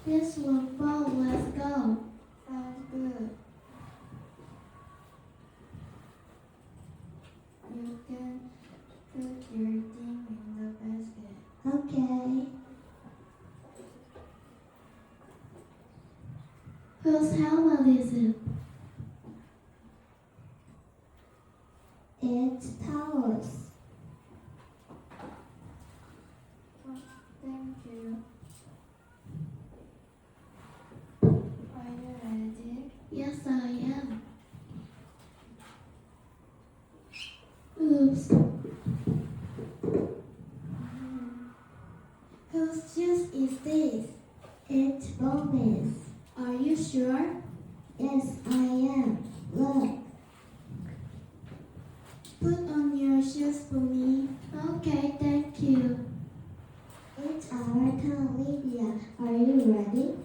This one fall, let's go. Sounds good. You can put your thing in the basket. Okay. Whose helmet is it? It's Tao's. Oh, thank you. Are you ready? Yes, I am. Oops. Whose shoes is this? It's Bobby's. Are you sure? Yes, I am. Look. Put on your shoes for me. Okay, thank you. It's our turn, Lydia. Are you ready?